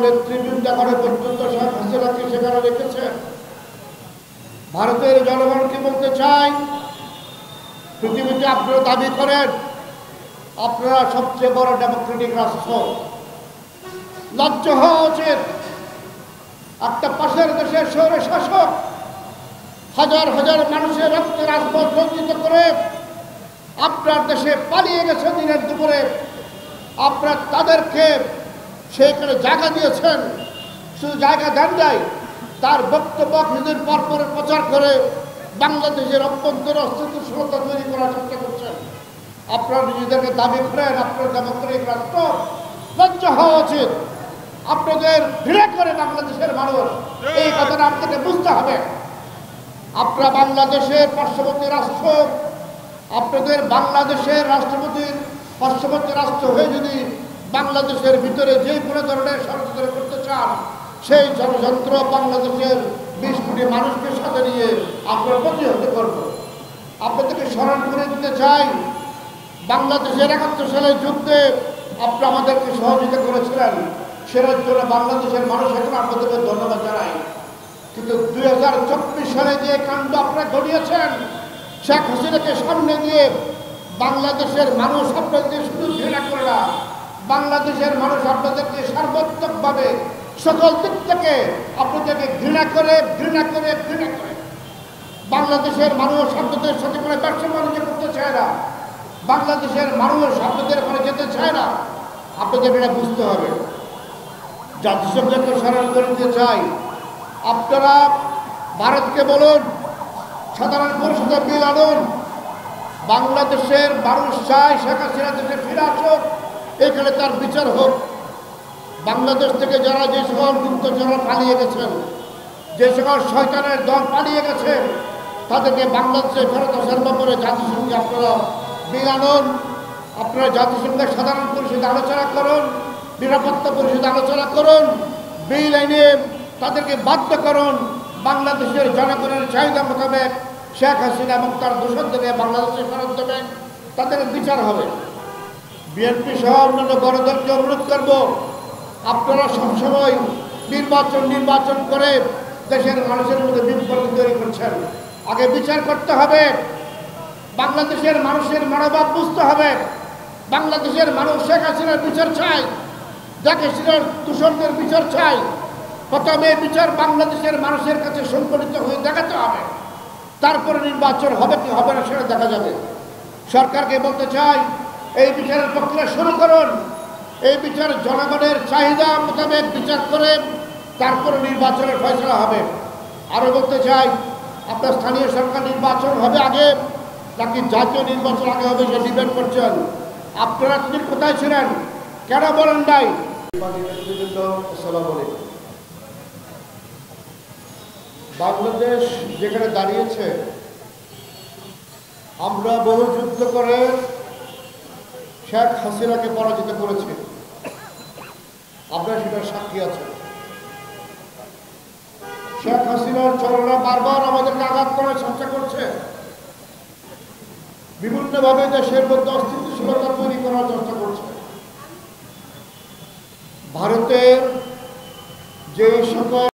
নেতৃবৃন্দ এখনো পর্যন্ত শেখ হাসিনাকে সেখানে রেখেছে। ভারতের জনগণকে বলতে চাই, পৃথিবীতে আপনারা দাবি করেন আপনারা সবচেয়ে বড় ডেমোক্রেটিক রাষ্ট্র, লজ্জা হওয়া উচিত। একটা পাশের দেশের স্বৈর শাসক হাজার হাজার মানুষের রক্তের রাজপথ রঞ্জিত করে আপনার দেশে পালিয়ে গেছে দিনের দুপুরে। আপনারা তাদেরকে সেইখানে জায়গা দিয়েছেন, শুধু জায়গা দেন নাই, তার বক্তব্য কিছুদিন পর প্রচার করে বাংলাদেশের অভ্যন্তরে অস্থিতিশীলতা তৈরি করার চেষ্টা করছেন। আপনারা নিজেদেরকে দাবি করেন আপনার ডেমোক্রেটিক রাষ্ট্র, লজ্জা হওয়া উচিত। আপনাদের ঘৃণা করে বাংলাদেশের মানুষ, এই কথাটা আপনাকে বুঝতে হবে। আপনারা বাংলাদেশের পার্শ্ববর্তী রাষ্ট্র, আপনাদের বাংলাদেশের রাষ্ট্রপতির পার্শ্ববর্তী রাষ্ট্র হয়ে যদি বাংলাদেশের ভিতরে যে কোনো ধরনের ষড়যন্ত্র করতে চান, সেই ষড়যন্ত্র বাংলাদেশের 20 কোটি মানুষকে সাথে নিয়ে আপনারা প্রতিহত করব। আপনাদেরকে স্মরণ করে দিতে চাই, বাংলাদেশের 71 সালের যুদ্ধে আপনি আমাদেরকে সহযোগিতা করেছিলেন, সেটার জন্য বাংলাদেশের মানুষ এখন আপনাদেরকে ধন্যবাদ জানাই। কিন্তু 2024 সালে যে কাণ্ড আপনারা ঘটিয়েছেন, শেখ হাসিনাকে সামনে দিয়ে বাংলাদেশের মানুষ আপনাদেরকে শুধু ঘৃণা করে না, বাংলাদেশের মানুষ আপনাদেরকে সার্বত্রিকভাবে সকল দিক থেকে আপনাদেরকে ঘৃণা করে বাংলাদেশের মানুষ আপনাদের সাথে করে ব্যবসা বাণিজ্য করতে চায় না, বাংলাদেশের মানুষ আপনাদের ওখানে যেতে চায় না। আপনাদের এটা বুঝতে হবে। জাতিসংঘকে স্মরণ করে দিতে চাই, আপনারা ভারতকে বলুন সাধারণ পরিষদের বিল আনুন। বাংলাদেশের মানুষ চায় শেখ হাসিনা দেশে ফিরে আসুক, এখানে তার বিচার হোক। বাংলাদেশ থেকে যারা যে সকল গুপ্তচররা পালিয়ে গেছেন, যে সকল শয়তানের দল পালিয়ে গেছে, তাদেরকে বাংলাদেশে ফেরত আসার ব্যাপারে জাতিসংঘে আপনারা বিল আনুন। আপনারা জাতিসংঘের সাধারণ পরিষদে আলোচনা করুন, নিরাপত্তা পরিষদে আলোচনা করুন, বিল এনে তাদেরকে বাধ্য করুন বাংলাদেশের জনগণের চাহিদা মোতাবেক শেখ হাসিনা এবং তার দোষরদেরকে বাংলাদেশে ফেরত দেবেন, তাদের বিচার হবে। বিএনপি সহ অন্যান্য গণদলকে অনুরোধ করব, আপনারা সবসময় নির্বাচন করে দেশের মানুষের মধ্যে বিভ্রান্তি তৈরি করছেন। আগে বিচার করতে হবে, বাংলাদেশের মানুষের মনোভাব বুঝতে হবে। বাংলাদেশের মানুষ শেখ হাসিনার বিচার চায়, যাকে সিনার দূষণদের বিচার চাই। প্রথমে বিচার বাংলাদেশের মানুষের কাছে সংগঠিত হয়ে দেখাতে হবে, তারপরে নির্বাচন হবে কি হবে না সেটা দেখা যাবে। সরকারকে বলতে চাই, এই বিচারের প্রক্রিয়া শুরু করুন। এই বিচার জনগণের চাহিদা মোতাবেক বিচার করে তারপরে নির্বাচনের ফয়সলা হবে। আরও বলতে চাই, আপনার স্থানীয় সরকার নির্বাচন হবে আগে নাকি জাতীয় নির্বাচন আগে হবে সে ডিবেট করছেন। আপনারা তিনি কোথায় ছিলেন, কেন বলেন নাই? বাংলাদেশ যেখানে দাঁড়িয়েছে, আমরা বহু যুদ্ধ করে শেখ হাসিনাকে পরাজিত করেছি, আপনারা সেটার সাক্ষী আছেন। শেখ হাসিনার চলনা বারবার আমাদেরকে আঘাত করার চেষ্টা করছে, বিভিন্নভাবে দেশের মধ্যে অস্থিতিশীলতা তৈরি করার চেষ্টা করছে। ভারতের যে সকল